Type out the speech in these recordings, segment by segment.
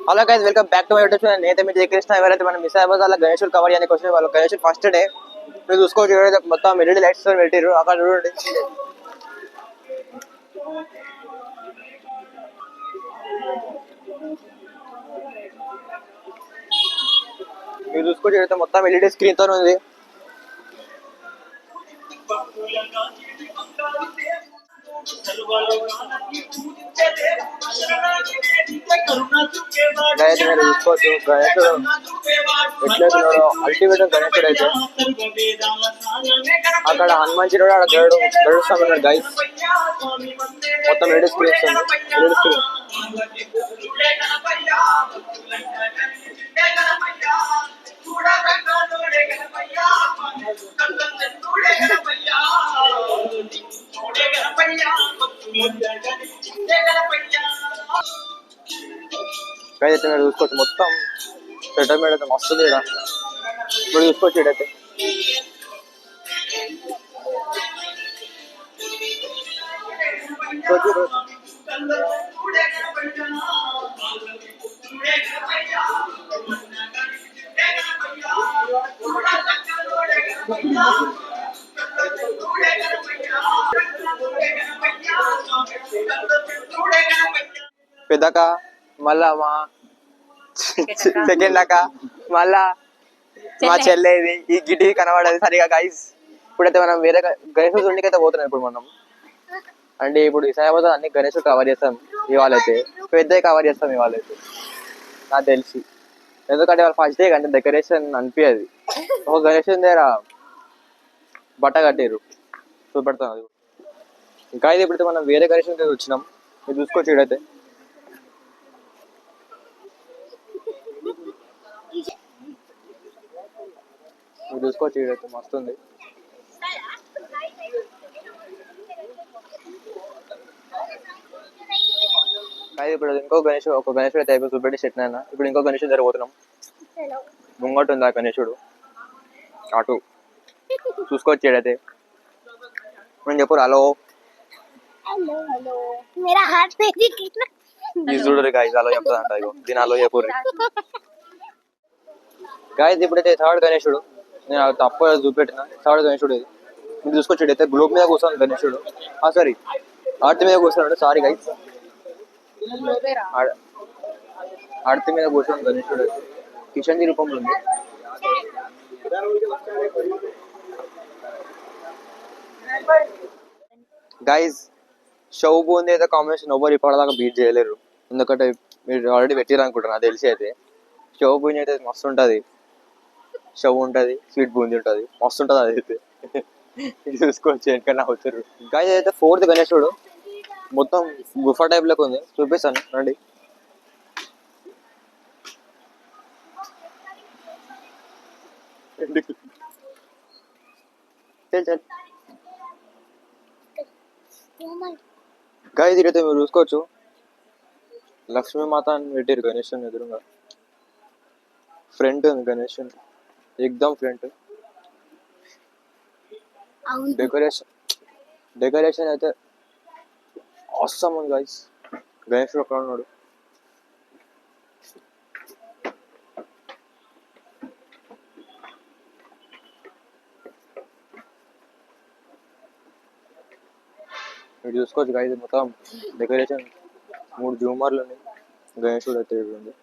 Hello guys, welcome back to my YouTube channel. నేనైతే మీరు కృష్ణ. ఎవరైతే మనం నిజామాబాద్ గణేశుడు కవర్ చేయడానికి వచ్చిన వాళ్ళు గణేశుడు ఫస్ట్ డే మీరు చూసుకోవచ్చు. ఎవరైతే మొత్తం ఎల్ఈడి లైట్స్ తో పెట్టారు అక్కడ చూడండి. మీరు చూసుకోవచ్చు ఎవరైతే మొత్తం ఎల్ఈడి స్క్రీన్ తో ఉంది. గణేష్ మీరు చూసుకోవచ్చు. గణేశుడు ఎట్లయితున్నాడో అల్టిమేట్ గణేశుడు అయితే అక్కడ హనుమంతుడు అక్కడ గరుడు గైస్ మొత్తం ఎల్ఈడి స్క్రీన్ ఎల్ఈడి స్క్రీన్. అయితే మీరు చూసుకోవచ్చు మొత్తం సెటప్ మీద అయితే మస్తు ఇక్కడ ఇప్పుడు చూసుకోవచ్చు. ఇడైతే పెద్దక మళ్ళా మా సెకండ్ అక్క మళ్ళా మా చెల్లేది ఈ గిటి కనబడేది సరిగా గైస్. ఇప్పుడైతే మనం వేరే గణేశుడు చూడడానికి అయితే పోతున్నాం. ఇప్పుడు మనం అంటే ఇప్పుడు నిజామాబాద్ అన్ని గణేశుడు కవర్ చేస్తాం ఇవాళైతే, పెద్ద కవర్ చేస్తాం ఇవాళైతే నాకు తెలిసి. ఎందుకంటే వాళ్ళు ఫస్ట్ డే అంటే డెకరేషన్ అనిపించదు. ఒక గణేశుని దగ్గర బట్ట కట్టారు చూపెడతాం. అది ఇంకా ఇది ఇప్పుడైతే మనం వేరే గణేశుని దగ్గర వచ్చినాం. మీరు చూసుకోవచ్చు. ఇడైతే మీరు చూసుకోవచ్చు. ఇడైతే మస్తు ఉంది. ఇప్పుడు ఇంకో గణేశుడు ఒక గణేశుడు అయితే అయిపోయి చూపెట్టి సెట్ అయినా. ఇప్పుడు ఇంకో గణేశుడు దగ్గర పోతున్నాం. ముంగట ఉంది ఆ గణేశుడు అటు చూసుకోవచ్చు. ఇడైతే నేను చెప్పు హలో చూడరు గాయస్. హలో చెప్తాదంట. ఇగో దీని హలో చెప్పుర్రి గాయస్. ఇప్పుడైతే థర్డ్ గణేశుడు నేను తప్ప చూపెట్టిన థర్డ్ గణేశుడు ఇది. మీరు చూసుకోవచ్చు. అయితే గ్లోబ్ మీద కూర్చొని గణేశుడు సారీ ఆర్తి మీద కూర్చున్నాడు. సారీ గైస్, ఆర్తి మీద కూర్చొని గణేశుడు కిషన్ జీ రూపంలో ఉంది. గైస్ షవ్ బూందీ అయితే కాంబినేషన్ ఎవరు ఇప్పటిదాకా బీట్ చేయలేరు. ఎందుకంటే మీరు ఆల్రెడీ పెట్టిరు అనుకుంటారు నాకు తెలిసి. అయితే షవ్ బూందీ అయితే మస్తు ఉంటుంది. షవ్ ఉంటుంది, స్వీట్ బూందీ ఉంటుంది, మస్తు ఉంటుంది. అది అయితే చూసుకోవచ్చు. ఎక్కడన్నా అవుతారు గైస్. అయితే ఫోర్త్ గణేశుడు మొత్తం గుఫా టైప్ లోకి ఉంది. చూపిస్తాను రండి. గైస్ ఇదైతే మీరు చూసుకోవచ్చు. లక్ష్మీమాత అని పెట్టారు గణేశుని ఎదురుగా. ఫ్రంట్ ఉంది గణేశుని ఎగ్దమ్ ఫ్రంట్. డెకరేషన్ అయితే అవసరం ఉంది గైస్. గణేశుడు అక్కడ ఉన్నాడు. మీరు చూసుకోవచ్చు గైస్. మొత్తం డెకరేషన్ 3 జూమర్లు ఉన్నాయి. గణేశుడు అయితే ఉంది.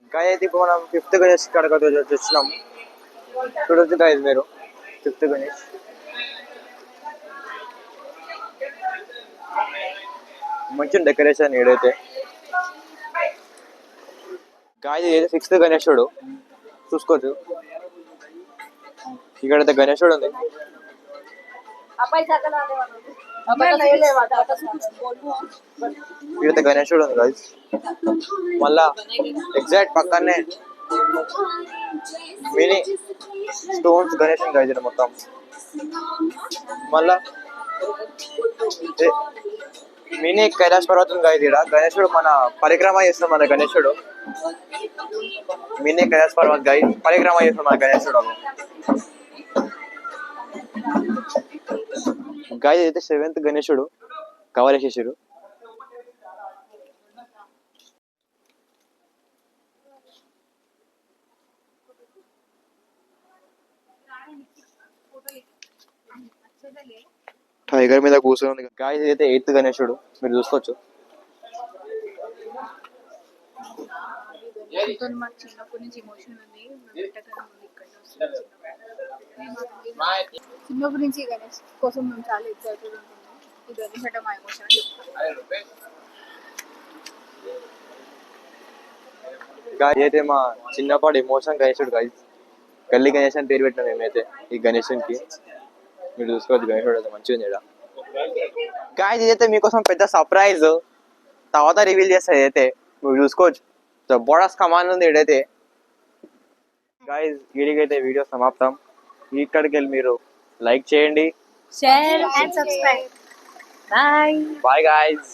ఇంకా అయితే ఇప్పుడు మనం 5th గణేష్ కడకతో వచ్చినాం. చూడొచ్చు గైస్ మీరు 5th గణేష్. మంచి డెకరేషన్ ఏడైతే గాయస్. ఏదో 6th గణేశుడు చూసుకోవచ్చు. ఇక్కడైతే గణేశుడు ఉంది. ఇక్కడైతే గణేశుడు ఉంది గైస్. మళ్ళా ఎగ్జాక్ట్ పక్కనే మినీ స్టోన్స్ గణేశుడు గైస్ మొత్తం. మళ్ళా మినీ కైలాస పర్వతం గైస్. ఇక్కడ గణేశుడు మన పరిక్రమ చేస్తాం. మన గణేశుడు మినీ కైలాస పర్వతం గైస్ పరిక్రమ చేస్తాం మన గణేశుడు. గాయ అయితే 7th గణేశుడు కవర్ చేసేసారు. టైగర్ మీద కూర్చొని ఉంది. గాయ అయితే 8th గణేశుడు మీరు చూసుకోవచ్చు. చిన్నప్పటి నుంచి ఎమోషన్ ఉంది. చిన్నప్పటి నుంచి గణేష్ కోసం మేము చాలా ఎక్సైటెడ్ ఉంటున్నాం. ఈ గణేష్ అంటే మా ఎమోషన్ అని చెప్తాను. గాయ అయితే మా చిన్నపాటి ఎమోషన్ గణేశుడు గాయ. గల్లీ గణేష్ అని పేరు పెట్టినాం మేమైతే ఈ గణేశునికి. మీరు చూసుకోవచ్చు గణేశుడు అయితే మంచిగా ఉంది. గాయ ఇదైతే మీకోసం పెద్ద సర్ప్రైజ్, తర్వాత రివీల్ చేస్తుంది. అయితే మీరు చూసుకోవచ్చు జబర్దస్త్ కమాండ్ ఉంది ఇడైతే. గాయస్ వీడియోకైతే వీడియో సమాప్తం. ఇక్కడికి వెళ్ళి మీరు లైక్ చేయండి, share and subscribe. Bye bye guys.